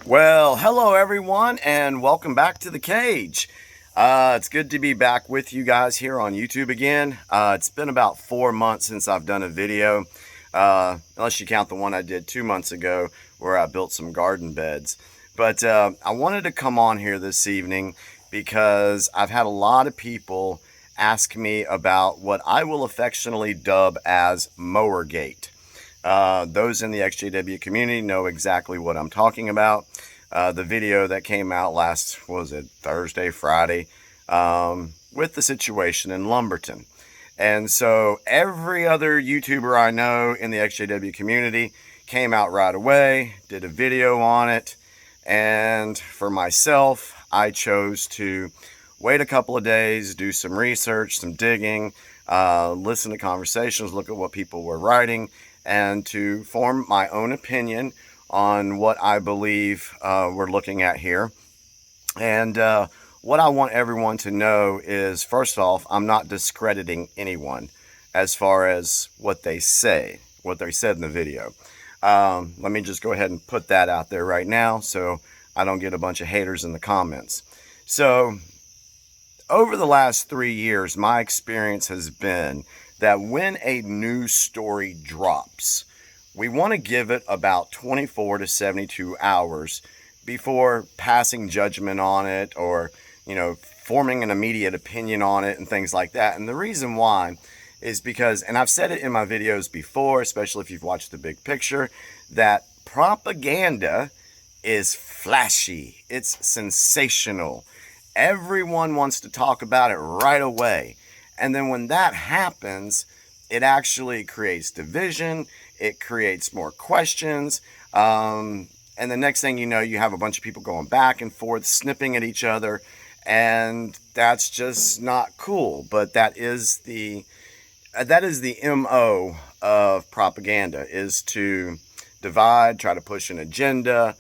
Well, hello everyone, and welcome back to the cage. It's good to be back with you guys here on YouTube again. It's been about 4 months since I've done a video, unless you count the one I did 2 months ago where I built some garden beds. But I wanted to come on here this evening because I've had a lot of people ask me about what I will affectionately dub as Mower-gate. Those in the XJW community know exactly what I'm talking about. The video that came out last, Thursday, Friday, with the situation in Lumberton. And so every other YouTuber I know in the XJW community came out right away, did a video on it. And for myself, I chose to wait a couple of days, do some research, some digging, listen to conversations, look at what people were writing, and to form my own opinion on what I believe we're looking at here. And what I want everyone to know is, first off, I'm not discrediting anyone as far as what they said in the video. Let me just go ahead and put that out there right now so I don't get a bunch of haters in the comments. So over the last 3 years, my experience has been that when a news story drops, we want to give it about 24 to 72 hours before passing judgment on it or, forming an immediate opinion on it and things like that. And the reason why is because, and I've said it in my videos before, especially if you've watched the big picture, that propaganda is flashy. It's sensational. Everyone wants to talk about it right away. And then when that happens, it actually creates division. It creates more questions. And the next thing you know, you have a bunch of people going back and forth, snipping at each other. And that's just not cool. But that is the MO of propaganda, is to divide, try to push an agenda,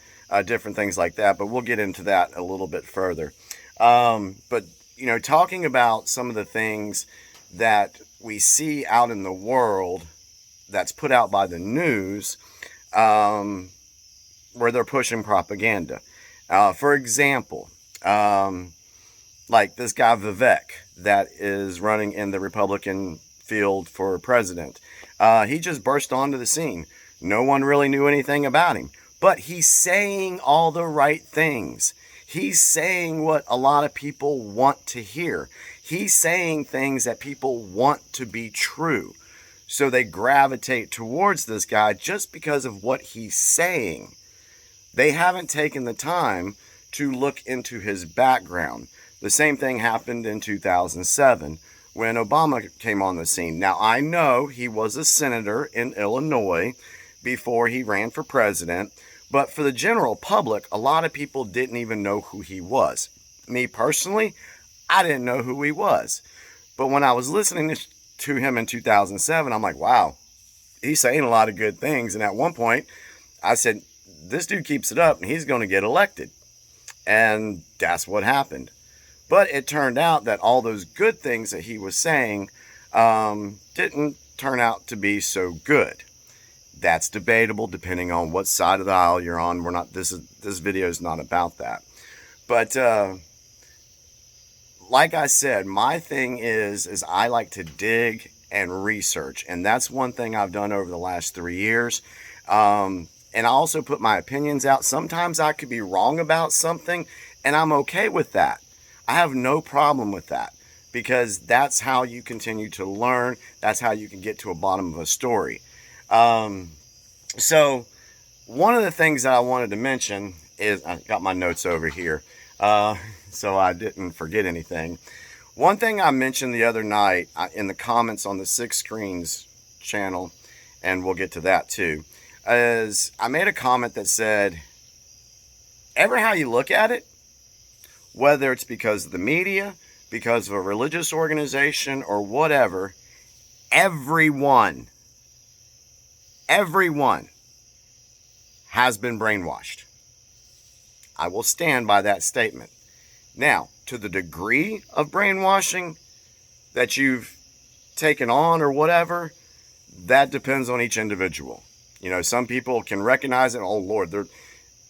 different things like that. But we'll get into that a little bit further. But talking about some of the things that we see out in the world that's put out by the news, where they're pushing propaganda. For example, like this guy Vivek that is running in the Republican field for president. He just burst onto the scene. No one really knew anything about him, but he's saying all the right things. He's saying what a lot of people want to hear. He's saying things that people want to be true. So they gravitate towards this guy just because of what he's saying. They haven't taken the time to look into his background. The same thing happened in 2007 when Obama came on the scene. Now, I know he was a senator in Illinois before he ran for president. But for the general public, a lot of people didn't even know who he was. Me personally, I didn't know who he was. But when I was listening to him in 2007, I'm like, wow, he's saying a lot of good things. And at one point, I said, this dude keeps it up and he's going to get elected. And that's what happened. But it turned out that all those good things that he was saying didn't turn out to be so good. That's debatable depending on what side of the aisle you're on. This video is not about that. But like I said, my thing is I like to dig and research. And that's one thing I've done over the last 3 years. And I also put my opinions out. Sometimes I could be wrong about something, and I'm okay with that. I have no problem with that, because that's how you continue to learn. That's how you can get to a bottom of a story. So one of the things that I wanted to mention is, I got my notes over here, so I didn't forget anything. One thing I mentioned the other night in the comments on the Six Screens channel, and we'll get to that too, is I made a comment that said, ever how you look at it, whether it's because of the media, because of a religious organization, or whatever, everyone has been brainwashed. I will stand by that statement. Now, to the degree of brainwashing that you've taken on or whatever, that depends on each individual. Some people can recognize it. Oh Lord,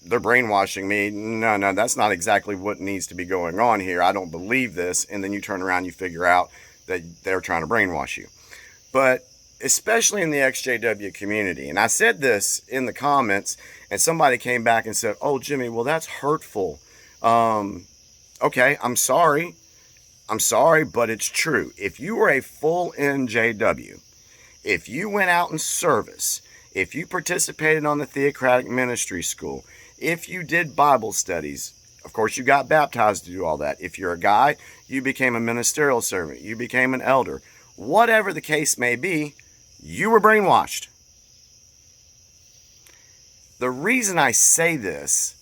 they're brainwashing me. No, that's not exactly what needs to be going on here. I don't believe this. And then you turn around, you figure out that they're trying to brainwash you. But especially in the XJW community, and I said this in the comments, and somebody came back and said, oh, Jimmy, well, that's hurtful. Okay, I'm sorry, but it's true. If you were a full NJW, if you went out in service, if you participated on the Theocratic Ministry School, if you did Bible studies, of course you got baptized to do all that. If you're a guy, you became a ministerial servant, you became an elder. Whatever the case may be, you were brainwashed. The reason I say this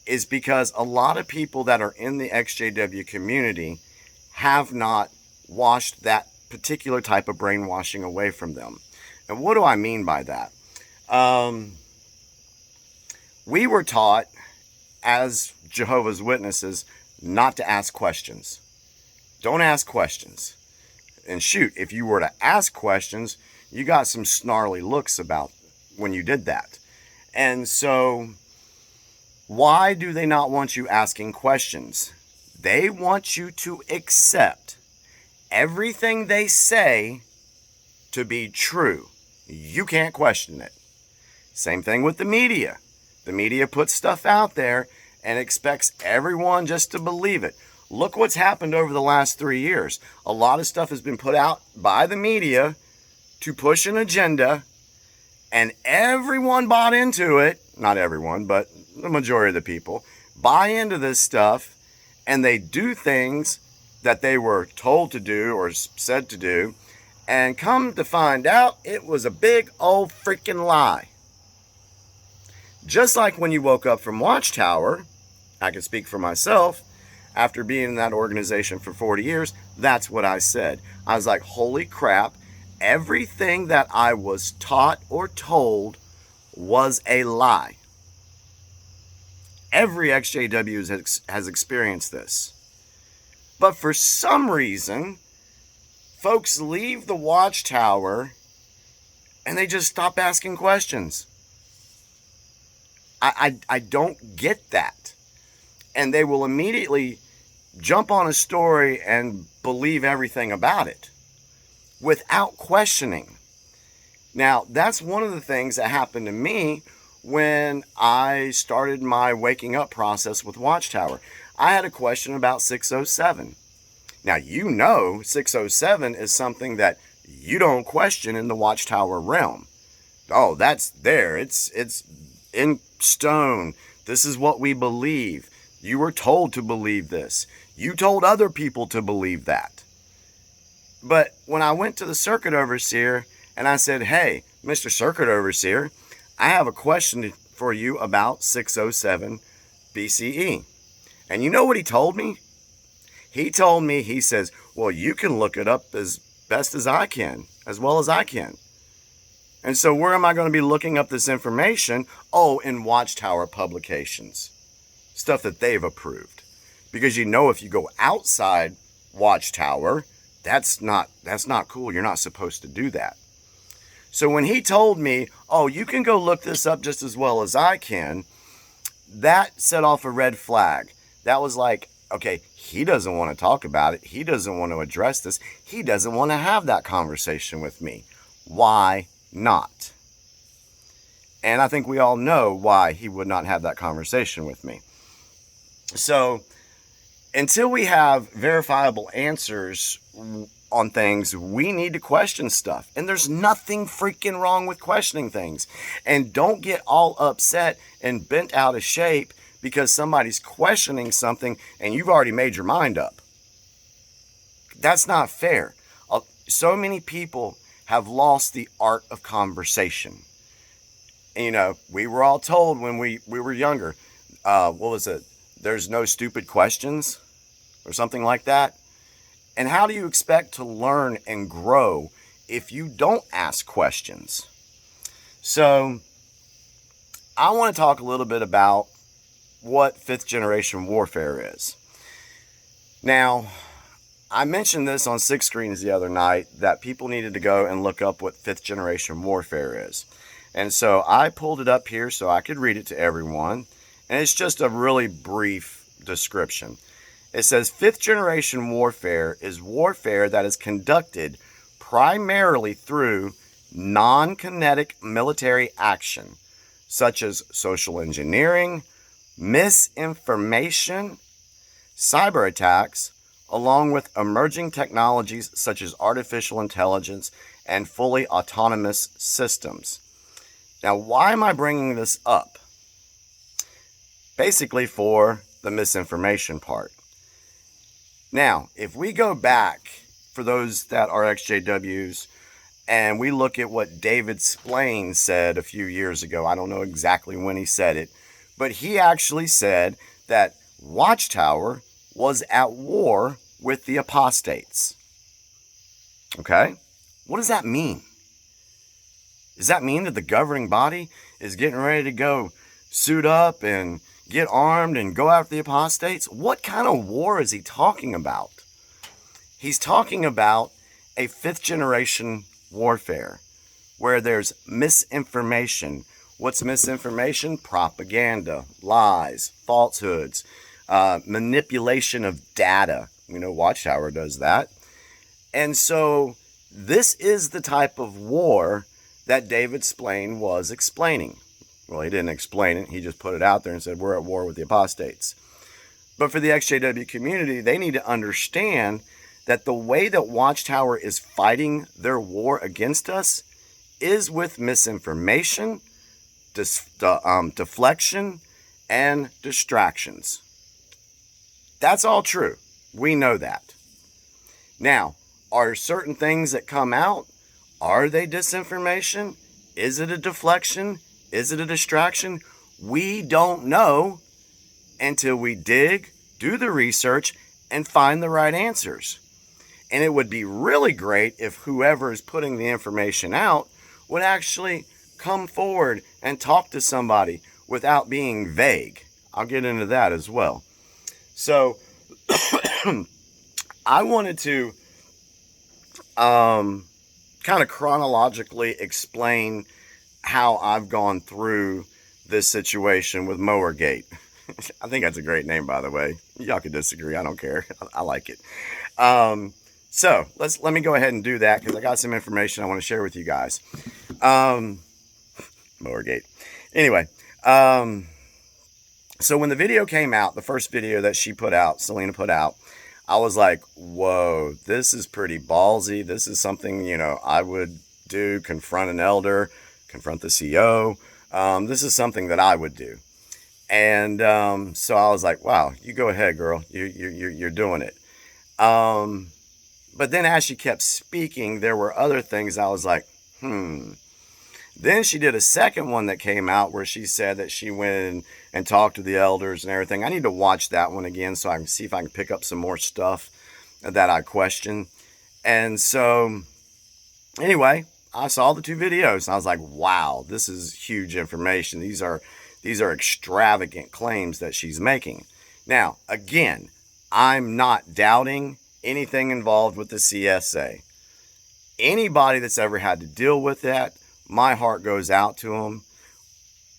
is because a lot of people that are in the XJW community have not washed that particular type of brainwashing away from them. And what do I mean by that? We were taught as Jehovah's Witnesses not to ask questions. Don't ask questions. And shoot, if you were to ask questions, you got some snarly looks about when you did that. And so, why do they not want you asking questions? They want you to accept everything they say to be true. You can't question it. Same thing with the media. The media puts stuff out there and expects everyone just to believe it. Look what's happened over the last 3 years. A lot of stuff has been put out by the media to push an agenda, and everyone bought into it. Not everyone, but the majority of the people buy into this stuff, and they do things that they were told to do or said to do, and come to find out it was a big old freaking lie. Just like when you woke up from Watchtower, I can speak for myself, after being in that organization for 40 years, that's what I said. I was like, holy crap, everything that I was taught or told was a lie. Every XJW has experienced this. But for some reason, folks leave the Watchtower and they just stop asking questions. I don't get that. And they will immediately jump on a story and believe everything about it without questioning. Now, that's one of the things that happened to me when I started my waking up process with Watchtower. I had a question about 607. Now, you know 607 is something that you don't question in the Watchtower realm. Oh, that's there. It's in stone. This is what we believe. You were told to believe this. You told other people to believe that. But when I went to the circuit overseer and I said, hey, Mr. Circuit Overseer, I have a question for you about 607 BCE. And you know what he told me? He told me, he says, well, you can look it up as best as I can, as well as I can. And so where am I going to be looking up this information? Oh, in Watchtower publications. Stuff that they've approved. Because you know if you go outside Watchtower, that's not cool. You're not supposed to do that. So when he told me, oh, you can go look this up just as well as I can, that set off a red flag. That was like, okay, he doesn't want to talk about it. He doesn't want to address this. He doesn't want to have that conversation with me. Why not? And I think we all know why he would not have that conversation with me. So until we have verifiable answers on things, we need to question stuff. And there's nothing freaking wrong with questioning things. And don't get all upset and bent out of shape because somebody's questioning something and you've already made your mind up. That's not fair. So many people have lost the art of conversation. And, you know, we were all told when we were younger, what was it? There's no stupid questions or something like that. And how do you expect to learn and grow if you don't ask questions? So I want to talk a little bit about what fifth generation warfare is. Now, I mentioned this on Six Screens the other night that people needed to go and look up what fifth generation warfare is. And so I pulled it up here so I could read it to everyone. And it's just a really brief description. It says, fifth generation warfare is warfare that is conducted primarily through non-kinetic military action, such as social engineering, misinformation, cyber attacks, along with emerging technologies such as artificial intelligence and fully autonomous systems. Now, why am I bringing this up? Basically for the misinformation part. Now, if we go back, for those that are XJWs, and we look at what David Splain said a few years ago, I don't know exactly when he said it, but he actually said that Watchtower was at war with the apostates. Okay? What does that mean? Does that mean that the governing body is getting ready to go suit up and get armed and go after the apostates? What kind of war is he talking about? He's talking about a fifth generation warfare where there's misinformation. What's misinformation? Propaganda, lies, falsehoods, manipulation of data. You know, Watchtower does that. And so this is the type of war that David Splain was explaining. Well, he didn't explain it. He just put it out there and said, we're at war with the apostates. But for the XJW community, they need to understand that the way that Watchtower is fighting their war against us is with misinformation, deflection, and distractions. That's all true. We know that. Now, are certain things that come out, are they disinformation? Is it a deflection? Is it a distraction? We don't know until we dig, do the research, and find the right answers. And it would be really great if whoever is putting the information out would actually come forward and talk to somebody without being vague. I'll get into that as well. So I wanted to kind of chronologically explain how I've gone through this situation with Mower-gate. I think that's a great name, by the way. Y'all could disagree. I don't care. I like it. So let me go ahead and do that because I got some information I want to share with you guys. Mower-gate. Anyway, so when the video came out, the first video that she put out, Salena put out, I was like, whoa, this is pretty ballsy. This is something, you know, I would do, confront an elder, confront the CO. This is something that I would do. And so I was like, wow, you go ahead, girl. You're doing it. But then as she kept speaking, there were other things I was like, Then she did a second one that came out where she said that she went and talked to the elders and everything. I need to watch that one again so I can see if I can pick up some more stuff that I question. And so anyway, I saw the two videos and I was like, wow, this is huge information. These are extravagant claims that she's making. Now, again, I'm not doubting anything involved with the CSA. Anybody that's ever had to deal with that, my heart goes out to them.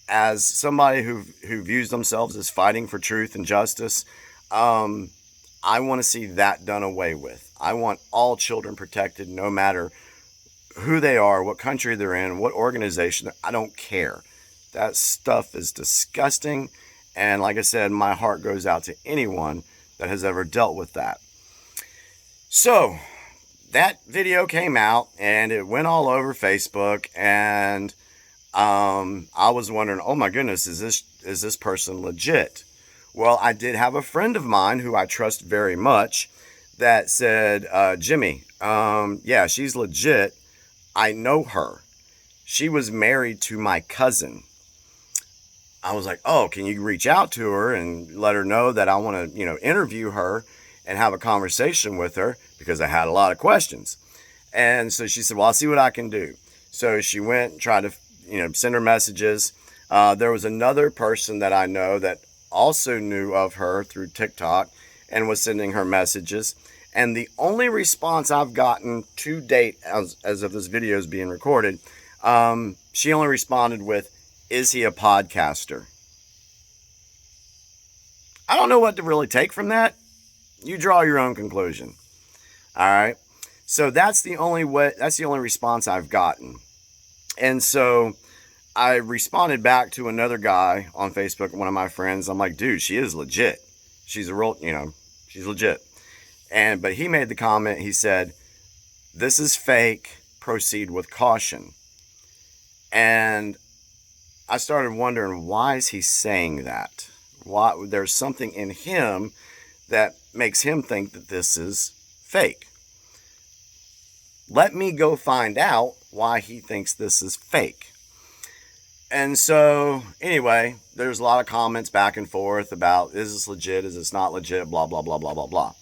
As somebody who views themselves as fighting for truth and justice, I want to see that done away with. I want all children protected no matter who they are, what country they're in, what organization. I don't care. That stuff is disgusting. And like I said, my heart goes out to anyone that has ever dealt with that. So that video came out and it went all over Facebook, and I was wondering, oh my goodness, is this person legit? Well, I did have a friend of mine who I trust very much that said, Jimmy, yeah, she's legit. I know her. She was married to my cousin. I was like, oh, can you reach out to her and let her know that I want to, interview her and have a conversation with her, because I had a lot of questions. And so she said, well, I'll see what I can do. So she went and tried to, send her messages. There was another person that I know that also knew of her through TikTok and was sending her messages. And the only response I've gotten to date, as of this video is being recorded, she only responded with, is he a podcaster? I don't know what to really take from that. You draw your own conclusion. All right. So that's the only response I've gotten. And so I responded back to another guy on Facebook, one of my friends. I'm like, dude, she is legit. She's a real, she's legit. But he made the comment, he said, this is fake, proceed with caution. And I started wondering, why is he saying that? Why? There's something in him that makes him think that this is fake. Let me go find out why he thinks this is fake. And so, anyway, there's a lot of comments back and forth about, is this legit, is this not legit, blah, blah, blah, blah, blah, blah.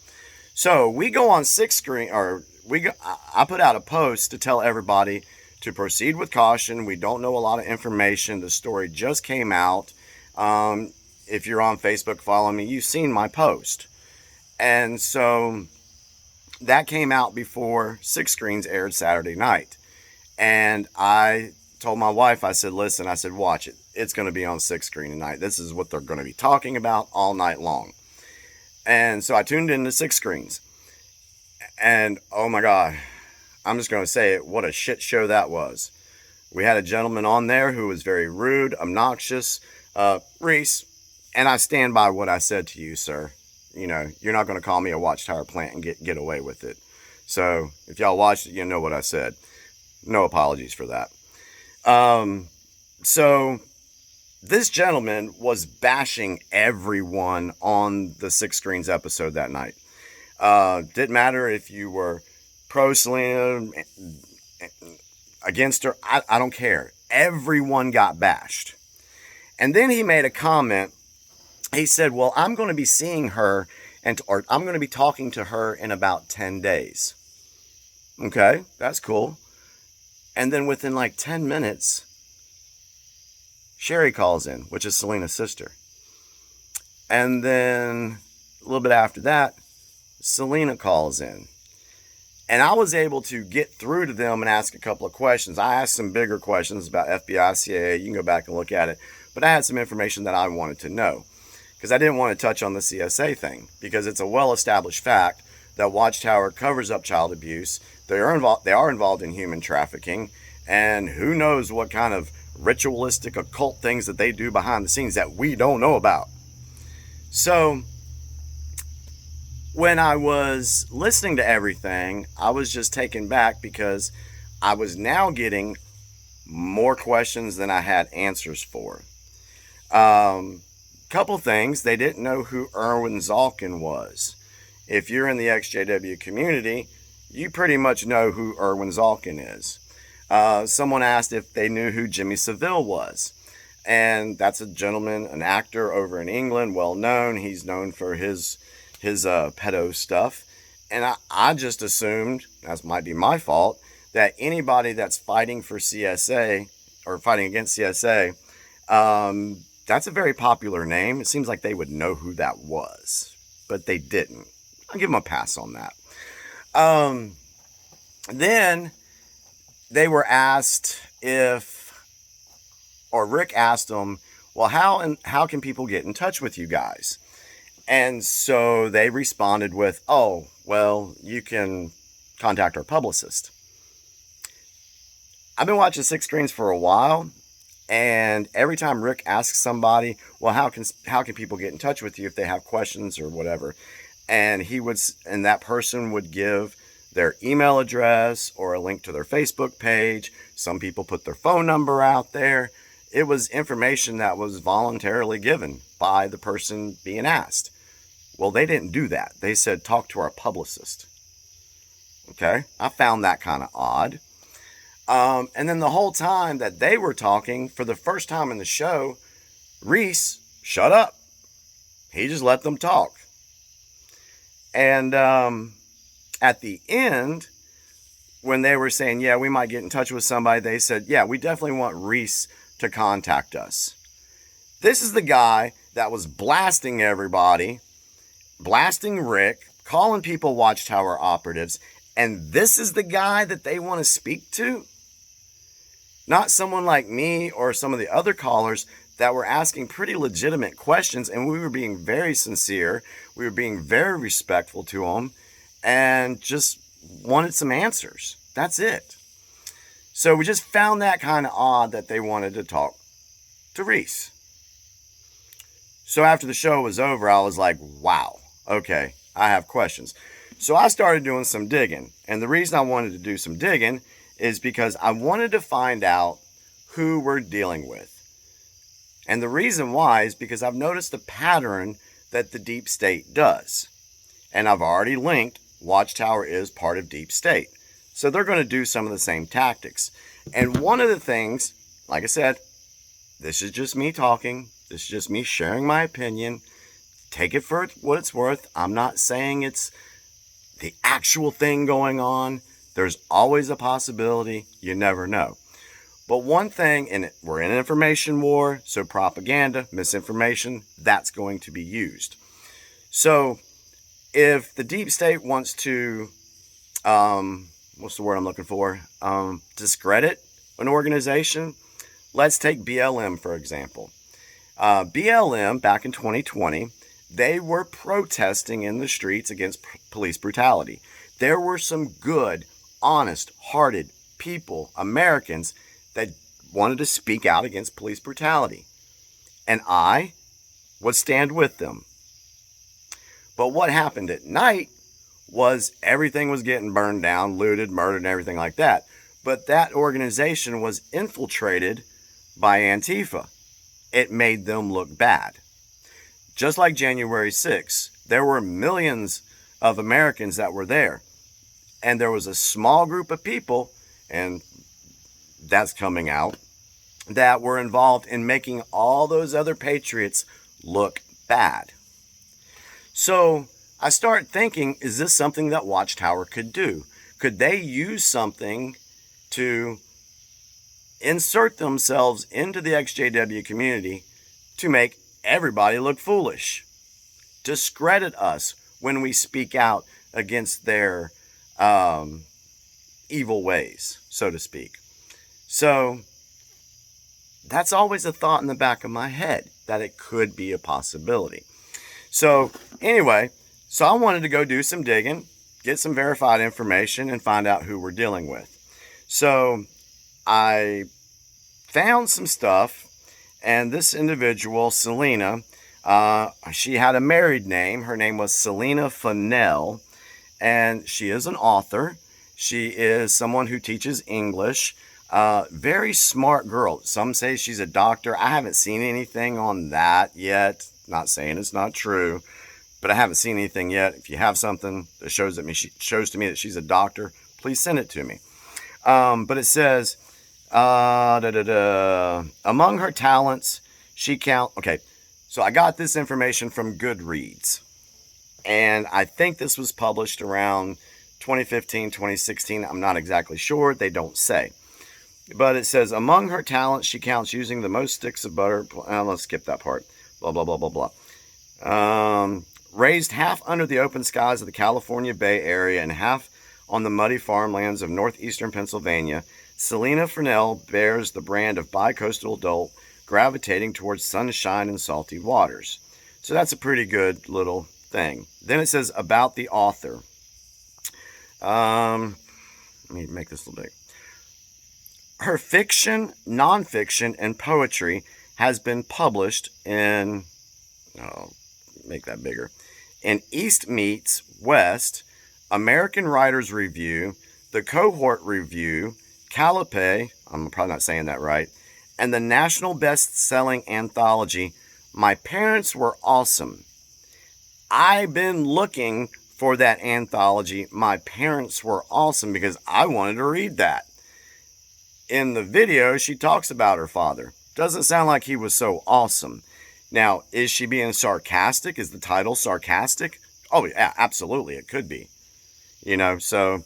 So we go on I put out a post to tell everybody to proceed with caution. We don't know a lot of information. The story just came out. If you're on Facebook following me, you've seen my post. And so that came out before Six Screens aired Saturday night. And I told my wife, I said, listen, I said, watch it. It's going to be on Six Screen tonight. This is what they're going to be talking about all night long. And so I tuned into Six Screens. And oh my God, I'm just going to say it. What a shit show that was. We had a gentleman on there who was very rude, obnoxious. Reese, and I stand by what I said to you, sir. You're not going to call me a watchtower plant and get away with it. So if y'all watched it, you know what I said. No apologies for that. So this gentleman was bashing everyone on the Six Screens episode that night. Didn't matter if you were pro Salena, against her. I don't care. Everyone got bashed. And then he made a comment. He said, well, I'm going to be seeing her or I'm going to be talking to her in about 10 days. Okay, that's cool. And then within like 10 minutes, Sherry calls in, which is Selena's sister. And then a little bit after that, Salena calls in. And I was able to get through to them and ask a couple of questions. I asked some bigger questions about FBI, CIA. You can go back and look at it. But I had some information that I wanted to know. Because I didn't want to touch on the CSA thing. Because it's a well-established fact that Watchtower covers up child abuse. They are involved in human trafficking. And who knows what kind of ritualistic occult things that they do behind the scenes that we don't know about. So when I was listening to everything, I was just taken back because I was now getting more questions than I had answers for. Couple things. They didn't know who Erwin Zalkin was. If you're in the XJW community, you pretty much know who Erwin Zalkin is. Someone asked if they knew who Jimmy Savile was. And that's a gentleman, an actor over in England, well known. He's known for his pedo stuff. And I just assumed, that might be my fault, that anybody that's fighting for CSA or fighting against CSA, that's a very popular name. It seems like they would know who that was, but they didn't. I'll give them a pass on that. Then they were asked Rick asked them, well, how can people get in touch with you guys? And so they responded with, oh, well, you can contact our publicist. I've been watching Six Screens for a while, and every time Rick asks somebody, well, how can people get in touch with you if they have questions or whatever? And that person would give their email address or a link to their Facebook page. Some people put their phone number out there. It was information that was voluntarily given by the person being asked. Well, they didn't do that. They said, talk to our publicist. Okay, I found that kind of odd. And then the whole time that they were talking, for the first time in the show, Reese shut up. He just let them talk. And at the end, when they were saying, yeah, we might get in touch with somebody, they said, yeah, we definitely want Reese to contact us. This is the guy that was blasting everybody, blasting Rick, calling people Watchtower operatives, and this is the guy that they want to speak to? Not someone like me or some of the other callers that were asking pretty legitimate questions, and we were being very sincere. We were being very respectful to them and just wanted some answers. That's it. So we just found that kind of odd that they wanted to talk to Reese. So after the show was over, I was like, wow, okay, I have questions. So I started doing some digging. And the reason I wanted to do some digging is because I wanted to find out who we're dealing with. And the reason why is because I've noticed a pattern that the deep state does. And I've already linked Watchtower is part of deep state. So they're going to do some of the same tactics. And one of the things, like I said, this is just me talking. This is just me sharing my opinion. Take it for what it's worth. I'm not saying it's the actual thing going on. There's always a possibility. You never know. But one thing, and we're in an information war, so propaganda, misinformation, that's going to be used. So if the deep state wants to, what's the word I'm looking for? Discredit an organization, let's take BLM, for example. BLM, back in 2020, they were protesting in the streets against police brutality. There were some good, honest-hearted people, Americans, that wanted to speak out against police brutality. And I would stand with them. But what happened at night was everything was getting burned down, looted, murdered, and everything like that. But that organization was infiltrated by Antifa. It made them look bad. Just like January 6th, there were millions of Americans that were there. And there was a small group of people, and that's coming out, that were involved in making all those other patriots look bad. So I start thinking, is this something that Watchtower could do? Could they use something to insert themselves into the XJW community to make everybody look foolish? Discredit us when we speak out against their evil ways, so to speak. So that's always a thought in the back of my head, that it could be a possibility. So anyway, so I wanted to go do some digging, get some verified information, and find out who we're dealing with. So I found some stuff, and this individual, Salena, she had a married name. Her name was Salena Fennell, and she is an author. She is someone who teaches English. Very smart girl. Some say she's a doctor. I haven't seen anything on that yet. Not saying it's not true, but I haven't seen anything yet. If you have something that shows to me that she's a doctor, please send it to me. But it says, among her talents, okay, so I got this information from Goodreads, and I think this was published around 2015, 2016. I'm not exactly sure. They don't say. But it says, among her talents, she counts using the most sticks of butter. Let's skip that part. Blah, blah, blah, blah, blah. Raised half under the open skies of the California Bay Area and half on the muddy farmlands of northeastern Pennsylvania, Salena Fennell bears the brand of bi-coastal adult, gravitating towards sunshine and salty waters. So that's a pretty good little thing. Then it says about the author. Let me make this a little big. Her fiction, nonfiction, and poetry has been published in, make that bigger, in East Meets West, American Writers Review, the Cohort Review, Calliope, I'm probably not saying that right, and the national best-selling anthology, My Parents Were Awesome. I've been looking for that anthology, My Parents Were Awesome, because I wanted to read that. In the video, she talks about her father. Doesn't sound like he was so awesome. Now, is she being sarcastic? Is the title sarcastic? Oh, yeah, absolutely, it could be. So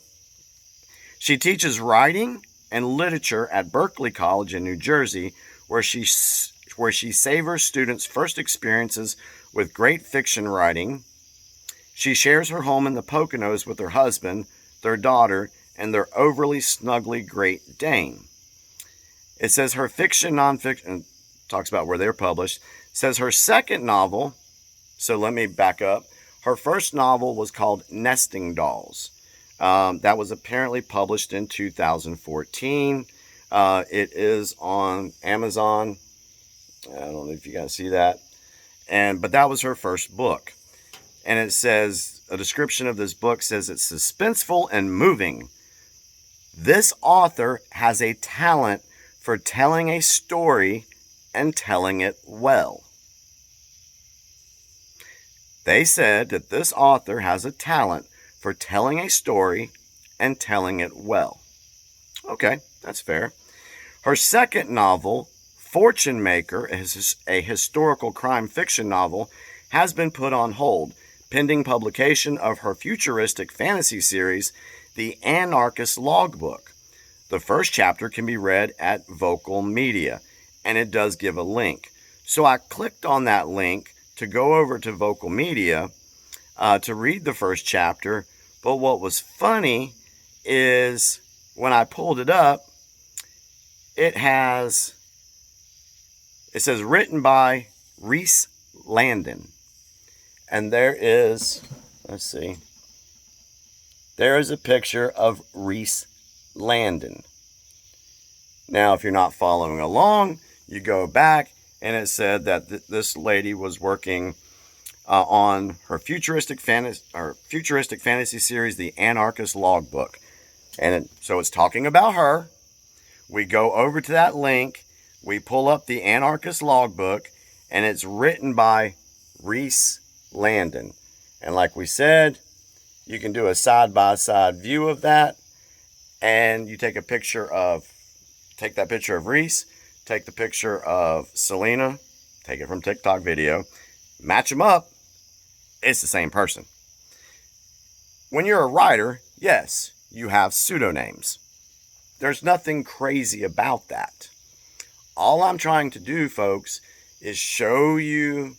she teaches writing and literature at Berkeley College in New Jersey, where she savors students' first experiences with great fiction writing. She shares her home in the Poconos with her husband, their daughter, and their overly snuggly Great Dane. It says her fiction, nonfiction, talks about where they're published. Says her second novel, so let me back up. Her first novel was called Nesting Dolls. That was apparently published in 2014. It is on Amazon. I don't know if you guys see that. But that was her first book. And it says, a description of this book says it's suspenseful and moving. This author has a talent for telling a story and telling it well. They said that this author has a talent for telling a story and telling it well. Okay, that's fair. Her second novel, Fortune Maker, is a historical crime fiction novel, has been put on hold, pending publication of her futuristic fantasy series, the Anarchist LogBook. The first chapter can be read at Vocal Media, and it does give a link. So I clicked on that link to go over to Vocal Media to read the first chapter. But what was funny is when I pulled it up, it says written by Reese Landon. And there is, let's see, there is a picture of Reese Landon. Now, if you're not following along, you go back, and it said that this lady was working on her futuristic fantasy series, the Anarchist LogBook. And so it's talking about her. We go over to that link, we pull up the Anarchist LogBook, and it's written by Reese Landon. And like we said, you can do a side-by-side view of that, and you take that picture of Reese, take the picture of Salena, take it from TikTok video, match them up, it's the same person. When you're a writer, yes, you have pseudonyms. There's nothing crazy about that. All I'm trying to do, folks, is show you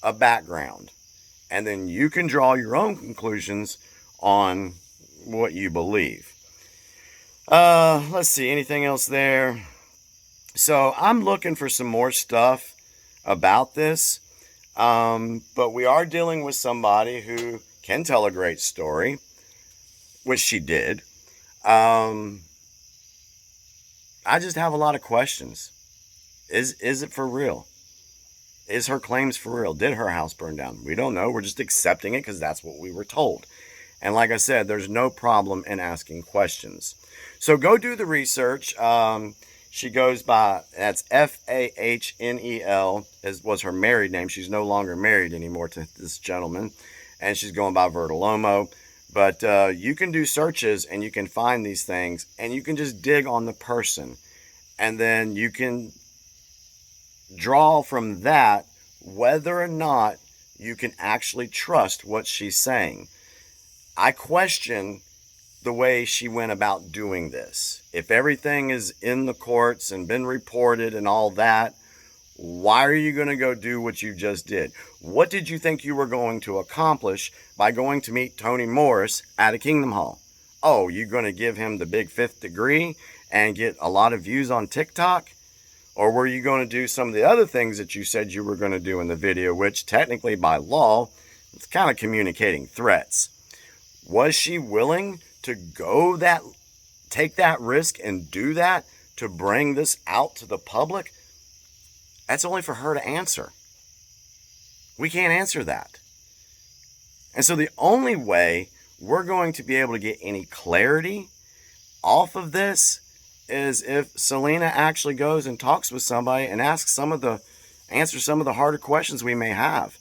a background, and then you can draw your own conclusions on what you believe. Let's see, anything else there? So I'm looking for some more stuff about this, but we are dealing with somebody who can tell a great story, which she did. I just have a lot of questions. Is it for real? Is her claims for real? Did her house burn down? We don't know. We're just accepting it because that's what we were told. And like I said, there's no problem in asking questions. So go do the research. She goes by, that's Fahnel, was her married name. She's no longer married anymore to this gentleman. And she's going by Vertilomo. But you can do searches and you can find these things. And you can just dig on the person. And then you can draw from that whether or not you can actually trust what she's saying. I question the way she went about doing this. If everything is in the courts and been reported and all that, why are you going to go do what you just did? What did you think you were going to accomplish by going to meet Tony Morris at a Kingdom Hall? Oh, you're going to give him the big 5th degree and get a lot of views on TikTok? Or were you going to do some of the other things that you said you were going to do in the video, which technically by law, it's kind of communicating threats. Was she willing to take that risk and do that to bring this out to the public? That's only for her to answer. We can't answer that. And so the only way we're going to be able to get any clarity off of this is if Salena actually goes and talks with somebody and answers some of the harder questions we may have.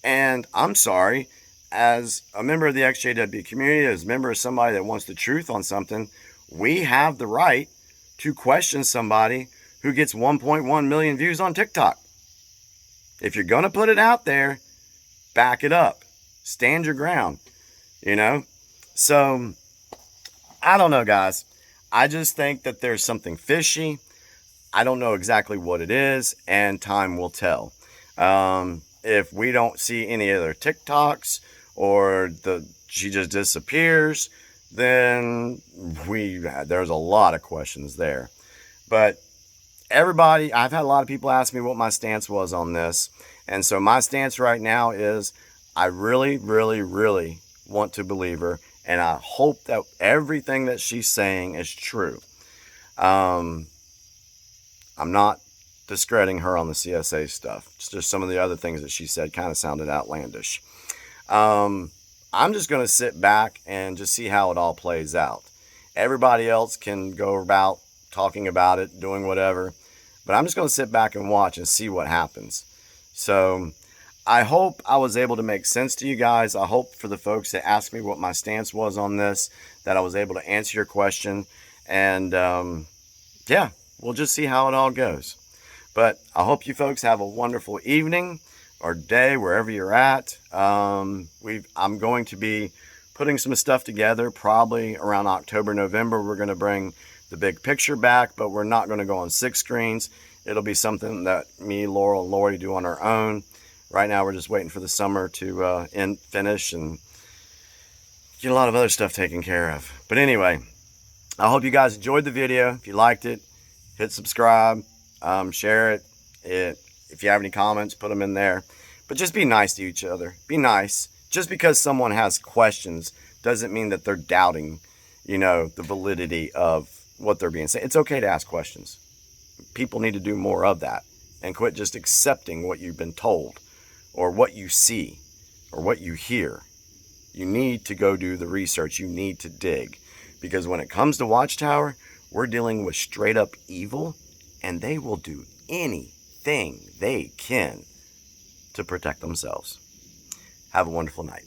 And I'm sorry, as a member of the XJW community, as a member of somebody that wants the truth on something, we have the right to question somebody who gets 1.1 million views on TikTok. If you're going to put it out there, back it up. Stand your ground, So, I don't know, guys. I just think that there's something fishy. I don't know exactly what it is, and time will tell. If we don't see any other TikToks or she just disappears, then there's a lot of questions there. But everybody, I've had a lot of people ask me what my stance was on this. And so my stance right now is I really, really, really want to believe her. And I hope that everything that she's saying is true. I'm not discrediting her on the CSA stuff. It's just some of the other things that she said kind of sounded outlandish. I'm just going to sit back and just see how it all plays out. Everybody else can go about talking about it, doing whatever. But I'm just going to sit back and watch and see what happens. So I hope I was able to make sense to you guys. I hope for the folks that asked me what my stance was on this, that I was able to answer your question. And yeah, we'll just see how it all goes. But I hope you folks have a wonderful evening or day wherever you're at. I'm going to be putting some stuff together probably around October, November. We're going to bring the big picture back, but we're not going to go on 6 screens. It'll be something that me, Laurel, and Lori do on our own. Right now, we're just waiting for the summer to finish and get a lot of other stuff taken care of. But anyway, I hope you guys enjoyed the video. If you liked it, hit subscribe, share it. If you have any comments, put them in there. But just be nice to each other. Be nice. Just because someone has questions doesn't mean that they're doubting, the validity of what they're being said. It's okay to ask questions. People need to do more of that and quit just accepting what you've been told or what you see or what you hear. You need to go do the research. You need to dig. Because when it comes to Watchtower, we're dealing with straight up evil, and they will do anything they can to protect themselves. Have a wonderful night.